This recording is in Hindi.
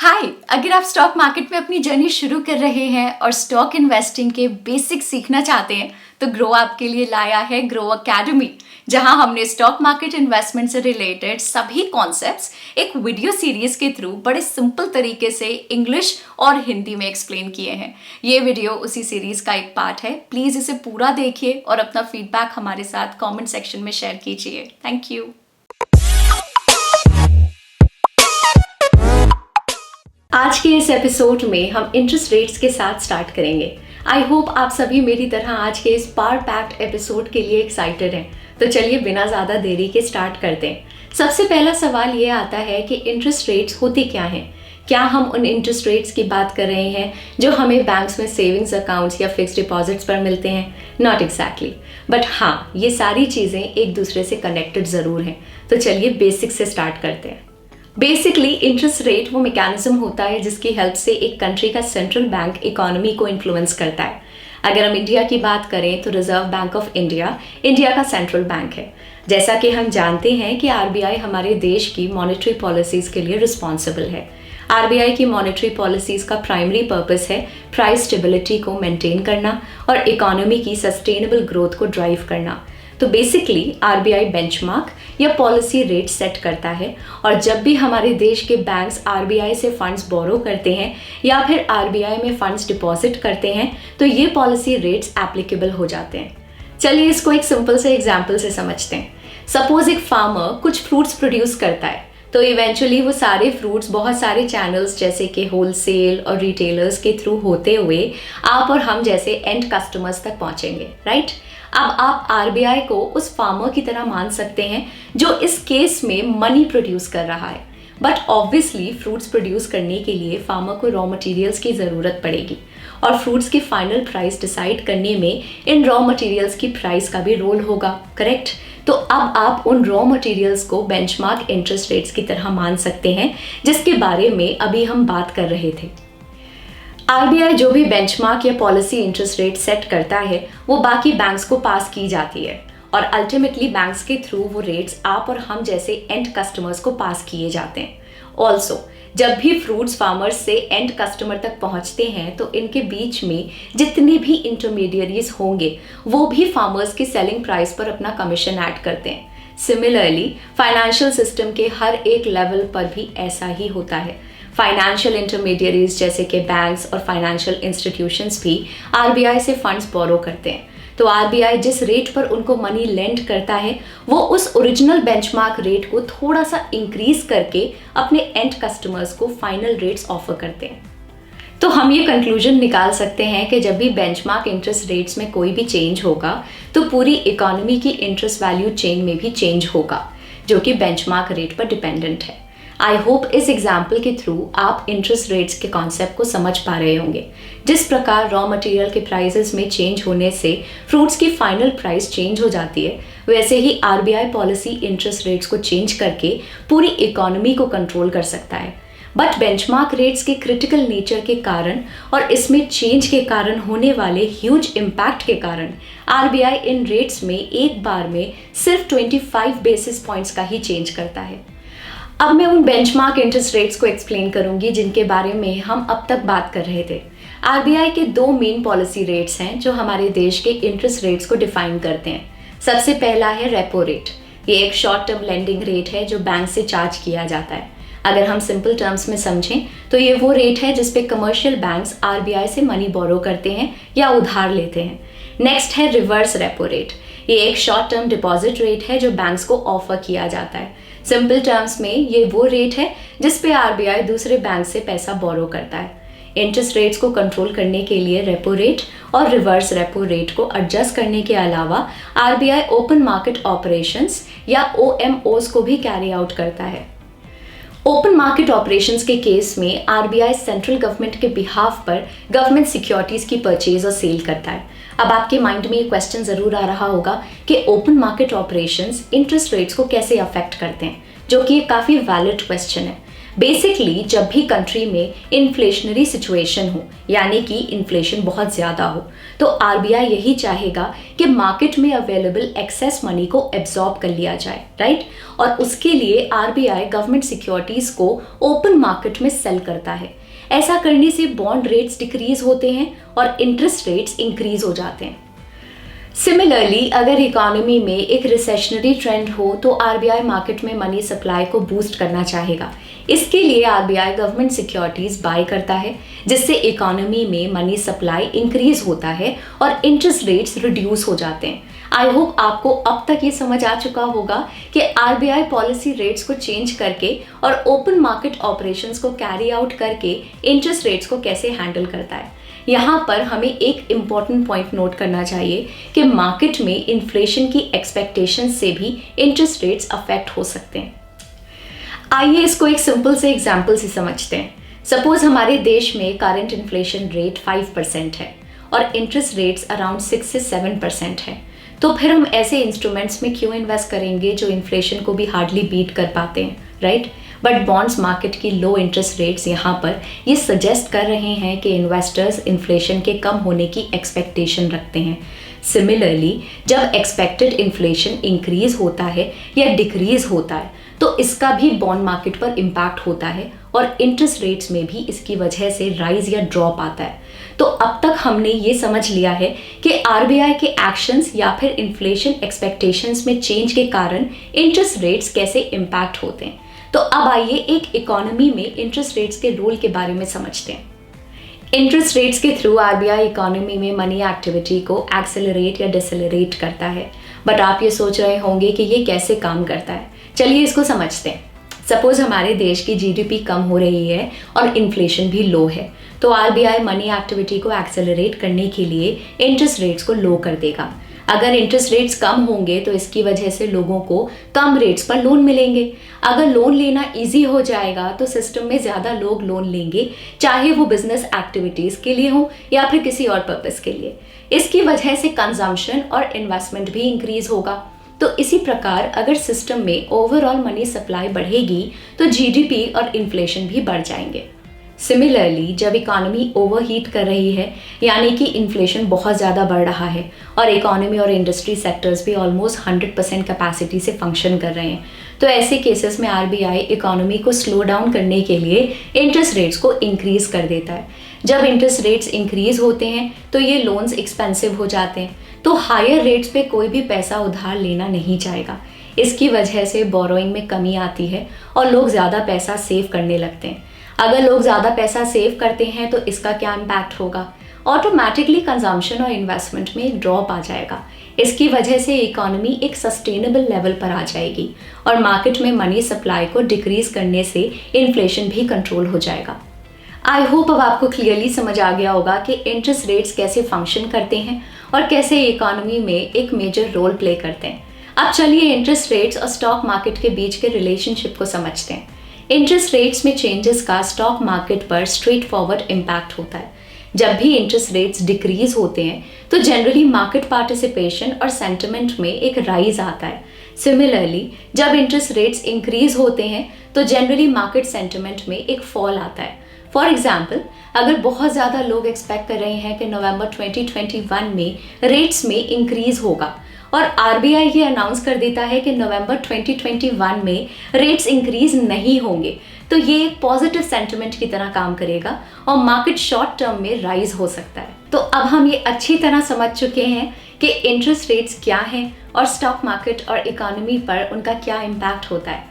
हाय, अगर आप स्टॉक मार्केट में अपनी जर्नी शुरू कर रहे हैं और स्टॉक इन्वेस्टिंग के बेसिक सीखना चाहते हैं तो ग्रो आपके लिए लाया है ग्रो अकेडमी, जहां हमने स्टॉक मार्केट इन्वेस्टमेंट से रिलेटेड सभी कॉन्सेप्ट्स एक वीडियो सीरीज के थ्रू बड़े सिंपल तरीके से इंग्लिश और हिंदी में एक्सप्लेन किए हैं। ये वीडियो उसी सीरीज का एक पार्ट है। प्लीज इसे पूरा देखिए और अपना फीडबैक हमारे साथ कमेंट सेक्शन में शेयर कीजिए। Thank you. आज के इस एपिसोड में हम इंटरेस्ट रेट्स के साथ स्टार्ट करेंगे। आई होप आप सभी मेरी तरह आज के इस पावर पैक्ड एपिसोड के लिए एक्साइटेड हैं। तो चलिए बिना ज़्यादा देरी के स्टार्ट करते हैं। सबसे पहला सवाल ये आता है कि इंटरेस्ट रेट्स होती क्या हैं? क्या हम उन इंटरेस्ट रेट्स की बात कर रहे हैं जो हमें बैंक्स में सेविंग्स अकाउंट्स या फिक्स डिपॉजिट्स पर मिलते हैं? नॉट एग्जैक्टली, बट हाँ, ये सारी चीज़ें एक दूसरे से कनेक्टेड ज़रूर हैं। तो चलिए बेसिक से स्टार्ट करते हैं। बेसिकली इंटरेस्ट रेट वो मैकेनिज्म होता है जिसकी हेल्प से एक कंट्री का सेंट्रल बैंक इकोनॉमी को इन्फ्लुएंस करता है। अगर हम इंडिया की बात करें तो reserve bank of India India का सेंट्रल बैंक है। जैसा कि हम जानते हैं कि आरबीआई हमारे देश की मॉनेटरी पॉलिसीज के लिए रिस्पॉन्सिबल है। आरबीआई की मॉनेटरी पॉलिसीज का प्राइमरी पर्पस है प्राइस स्टेबिलिटी को मेंटेन करना और इकोनॉमी की सस्टेनेबल ग्रोथ को ड्राइव करना। तो बेसिकली आरबीआई बेंचमार्क या पॉलिसी रेट सेट करता है, और जब भी हमारे देश के बैंक्स आरबीआई से फंड्स बोरो करते हैं या फिर आरबीआई में फंड्स डिपॉजिट करते हैं तो ये पॉलिसी रेट्स एप्लीकेबल हो जाते हैं। चलिए इसको एक सिंपल से एग्जाम्पल से समझते हैं। सपोज एक फार्मर कुछ फ्रूट्स प्रोड्यूस करता है, तो इवेंचुअली वो सारे फ्रूट्स बहुत सारे चैनल्स जैसे कि होलसेल और रिटेलर्स के थ्रू होते हुए आप और हम जैसे एंड कस्टमर्स तक पहुंचेंगे, राइट? अब आप आरबीआई को उस फार्मर की तरह मान सकते हैं जो इस केस में मनी प्रोड्यूस कर रहा है। बट ऑब्वियसली फ्रूट्स प्रोड्यूस करने के लिए फार्मर को रॉ मटेरियल्स की ज़रूरत पड़ेगी, और फ्रूट्स की फाइनल प्राइस डिसाइड करने में इन रॉ मटेरियल्स की प्राइस का भी रोल होगा, करेक्ट? तो अब आप उन रॉ मटेरियल्स को बेंचमार्क इंटरेस्ट रेट्स की तरह मान सकते हैं, जिसके बारे में अभी हम बात कर रहे थे। आरबीआई जो भी बेंचमार्क या पॉलिसी इंटरेस्ट रेट सेट करता है वो बाकी बैंक्स को पास की जाती है, और अल्टीमेटली बैंक्स के थ्रू वो रेट्स आप और हम जैसे एंड कस्टमर्स को पास किए जाते हैं। ऑल्सो जब भी फ्रूट्स फार्मर्स से एंड कस्टमर तक पहुंचते हैं तो इनके बीच में जितने भी इंटरमीडियरीज होंगे वो भी फार्मर्स की सेलिंग प्राइस पर अपना कमीशन ऐड करते हैं। सिमिलरली फाइनेंशियल सिस्टम के हर एक लेवल पर भी ऐसा ही होता है। फाइनेंशियल इंटरमीडियरीज जैसे कि बैंक्स और फाइनेंशियल इंस्टीट्यूशंस भी आरबीआई से फंड्स बोरो करते हैं। तो आरबीआई जिस रेट पर उनको मनी लेंड करता है वो उस ओरिजिनल बेंचमार्क रेट को थोड़ा सा इंक्रीज करके अपने एंड कस्टमर्स को फाइनल रेट्स ऑफर करते हैं। तो हम ये कंक्लूजन निकाल सकते हैं कि जब भी बेंचमार्क इंटरेस्ट रेट्स में कोई भी चेंज होगा तो पूरी इकोनॉमी की इंटरेस्ट वैल्यू चेन में भी चेंज होगा, जो कि बेंचमार्क रेट पर डिपेंडेंट है। आई होप इस एग्जाम्पल के थ्रू आप इंटरेस्ट रेट्स के कॉन्सेप्ट को समझ पा रहे होंगे। जिस प्रकार रॉ मटेरियल के प्राइसेस में चेंज होने से फ्रूट्स की फाइनल प्राइस चेंज हो जाती है, वैसे ही आरबीआई पॉलिसी इंटरेस्ट रेट्स को चेंज करके पूरी इकोनॉमी को कंट्रोल कर सकता है। बट बेंचमार्क रेट्स के क्रिटिकल नेचर के कारण और इसमें चेंज के कारण होने वाले ह्यूज इम्पैक्ट के कारण आरबीआई इन रेट्स में एक बार में सिर्फ 25 बेसिस पॉइंट्स का ही चेंज करता है। अब मैं उन बेंचमार्क इंटरेस्ट रेट्स को एक्सप्लेन करूंगी जिनके बारे में हम अब तक बात कर रहे थे। आरबीआई के दो मेन पॉलिसी रेट्स हैं जो हमारे देश के इंटरेस्ट रेट्स को डिफाइन करते हैं। सबसे पहला है रेपो रेट। ये एक शॉर्ट टर्म लेंडिंग रेट है जो बैंक से चार्ज किया जाता है। अगर हम सिंपल टर्म्स में समझें तो ये वो रेट है जिसपे कमर्शियल बैंक्स आरबीआई से मनी बोरो करते हैं या उधार लेते हैं। नेक्स्ट है रिवर्स रेपो रेट। ये एक शॉर्ट टर्म डिपॉजिट रेट है जो बैंक्स को ऑफर किया जाता है। सिंपल टर्म्स में ये वो रेट है जिस पे आरबीआई दूसरे बैंक से पैसा बोरो करता है। इंटरेस्ट रेट्स को कंट्रोल करने के लिए रेपो रेट और रिवर्स रेपो रेट को एडजस्ट करने के अलावा आरबीआई ओपन मार्केट ऑपरेशंस या ओएमओस को भी कैरी आउट करता है। ओपन मार्केट ऑपरेशंस के केस में आरबीआई सेंट्रल गवर्नमेंट के बिहाफ पर गवर्नमेंट सिक्योरिटीज की परचेज और सेल करता है। अब आपके माइंड में ये क्वेश्चन जरूर आ रहा होगा कि open market operations interest rates को कैसे अफेक्ट करते हैं, जो कि काफी वैलिड क्वेश्चन है। बेसिकली जब भी कंट्री में इन्फ्लेशनरी सिचुएशन हो, यानी कि इन्फ्लेशन बहुत ज़्यादा हो, तो आरबीआई यही चाहेगा कि मार्केट में अवेलेबल एक्सेस मनी को एब्जॉर्ब कर लिया जाए, राइट। और उसके लिए आरबीआई गवर्नमेंट सिक्योरिटीज़ को ओपन मार्केट में सेल करता है। ऐसा करने से बॉन्ड रेट्स डिक्रीज होते हैं और इंटरेस्ट रेट्स इंक्रीज हो जाते हैं। सिमिलरली अगर इकोनॉमी में एक रिसेशनरी ट्रेंड हो तो आरबीआई मार्केट में मनी सप्लाई को बूस्ट करना चाहेगा। इसके लिए आरबीआई गवर्नमेंट सिक्योरिटीज बाय करता है, जिससे इकोनॉमी में मनी सप्लाई इंक्रीज होता है और इंटरेस्ट रेट्स रिड्यूस हो जाते हैं। आई होप आपको अब तक ये समझ आ चुका होगा कि आरबीआई पॉलिसी रेट्स को चेंज करके और ओपन मार्केट ऑपरेशंस को कैरी आउट करके इंटरेस्ट रेट्स को कैसे हैंडल करता है। यहाँ पर हमें एक इम्पॉर्टेंट पॉइंट नोट करना चाहिए कि मार्केट में इन्फ्लेशन की एक्सपेक्टेशन से भी इंटरेस्ट रेट्स अफेक्ट हो सकते हैं। आइए इसको एक सिंपल से एग्जाम्पल से समझते हैं। सपोज हमारे देश में करंट इन्फ्लेशन रेट 5% है और इंटरेस्ट रेट्स अराउंड 6 से 7% है, तो फिर हम ऐसे इंस्ट्रूमेंट्स में क्यों इन्वेस्ट करेंगे जो इन्फ्लेशन को भी हार्डली बीट कर पाते हैं, राइट। बट बॉन्ड्स मार्केट की लो इंटरेस्ट रेट्स यहाँ पर ये सजेस्ट कर रहे हैं कि इन्वेस्टर्स इन्फ्लेशन के कम होने की एक्सपेक्टेशन रखते हैं। सिमिलरली जब एक्सपेक्टेड इन्फ्लेशन इंक्रीज होता है या डिक्रीज होता है तो इसका भी बॉन्ड मार्केट पर इम्पैक्ट होता है और इंटरेस्ट रेट्स में भी इसकी वजह से राइज या ड्रॉप आता है। तो अब तक हमने ये समझ लिया है कि आरबीआई के एक्शंस या फिर इन्फ्लेशन एक्सपेक्टेशंस में चेंज के कारण इंटरेस्ट रेट्स कैसे इम्पैक्ट होते हैं। तो अब आइए एक इकोनॉमी में इंटरेस्ट रेट्स के रोल के बारे में समझते हैं। इंटरेस्ट रेट्स के थ्रू आरबीआई इकोनॉमी में मनी एक्टिविटी को एक्सेलरेट या डिसेलरेट करता है। बट आप ये सोच रहे होंगे कि ये कैसे काम करता है। चलिए इसको समझते हैं। सपोज हमारे देश की जीडीपी कम हो रही है और इन्फ्लेशन भी लो है, तो आरबीआई मनी एक्टिविटी को एक्सेलरेट करने के लिए इंटरेस्ट रेट्स को लो कर देगा। अगर इंटरेस्ट रेट्स कम होंगे तो इसकी वजह से लोगों को कम रेट्स पर लोन मिलेंगे। अगर लोन लेना इजी हो जाएगा तो सिस्टम में ज़्यादा लोग लोन लेंगे, चाहे वो बिजनेस एक्टिविटीज़ के लिए हो या फिर किसी और पर्पज़ के लिए। इसकी वजह से कंजम्पशन और इन्वेस्टमेंट भी इंक्रीज होगा। तो इसी प्रकार अगर सिस्टम में ओवरऑल मनी सप्लाई बढ़ेगी तो जीडीपी और इन्फ्लेशन भी बढ़ जाएंगे। सिमिलरली जब इकोनॉमी ओवरहीट कर रही है, यानी कि इन्फ्लेशन बहुत ज़्यादा बढ़ रहा है और इकोनॉमी और इंडस्ट्री सेक्टर्स भी ऑलमोस्ट 100% कैपेसिटी से फंक्शन कर रहे हैं, तो ऐसे केसेस में आरबीआई इकोनॉमी को स्लो डाउन करने के लिए इंटरेस्ट रेट्स को इंक्रीज कर देता है। जब इंटरेस्ट रेट्स इंक्रीज होते हैं तो ये लोन्स एक्सपेंसिव हो जाते हैं, तो हायर रेट्स पे कोई भी पैसा उधार लेना नहीं चाहेगा। इसकी वजह से बोरोइंग में कमी आती है और लोग ज़्यादा पैसा सेव करने लगते हैं। अगर लोग ज़्यादा पैसा सेव करते हैं तो इसका क्या इम्पैक्ट होगा? ऑटोमेटिकली कंजम्पशन और इन्वेस्टमेंट में एक ड्रॉप आ जाएगा। इसकी वजह से इकोनॉमी एक सस्टेनेबल लेवल पर आ जाएगी और मार्केट में मनी सप्लाई को डिक्रीज करने से इन्फ्लेशन भी कंट्रोल हो जाएगा। आई होप अब आपको क्लियरली समझ आ गया होगा कि इंटरेस्ट रेट्स कैसे फंक्शन करते हैं और कैसे इकोनॉमी में एक मेजर रोल प्ले करते हैं। अब चलिए इंटरेस्ट रेट्स और स्टॉक मार्केट के बीच के रिलेशनशिप को समझते हैं। इंटरेस्ट रेट्स में चेंजेस का स्टॉक मार्केट पर स्ट्रेट फॉरवर्ड इम्पैक्ट होता है। जब भी इंटरेस्ट रेट्स डिक्रीज होते हैं तो जनरली मार्केट पार्टिसिपेशन और सेंटिमेंट में एक राइज आता है। सिमिलरली जब इंटरेस्ट रेट्स इंक्रीज होते हैं तो जनरली मार्केट सेंटिमेंट में एक फॉल आता है। फॉर एग्जाम्पल, अगर बहुत ज़्यादा लोग एक्सपेक्ट कर रहे हैं कि नवंबर 2021 में रेट्स में इंक्रीज होगा और आरबीआई ये अनाउंस कर देता है कि नवंबर 2021 में रेट्स इंक्रीज नहीं होंगे, तो ये एक पॉजिटिव सेंटिमेंट की तरह काम करेगा और मार्केट शॉर्ट टर्म में राइज हो सकता है। तो अब हम ये अच्छी तरह समझ चुके हैं कि इंटरेस्ट रेट्स क्या हैं और स्टॉक मार्केट और इकोनॉमी पर उनका क्या इम्पैक्ट होता है।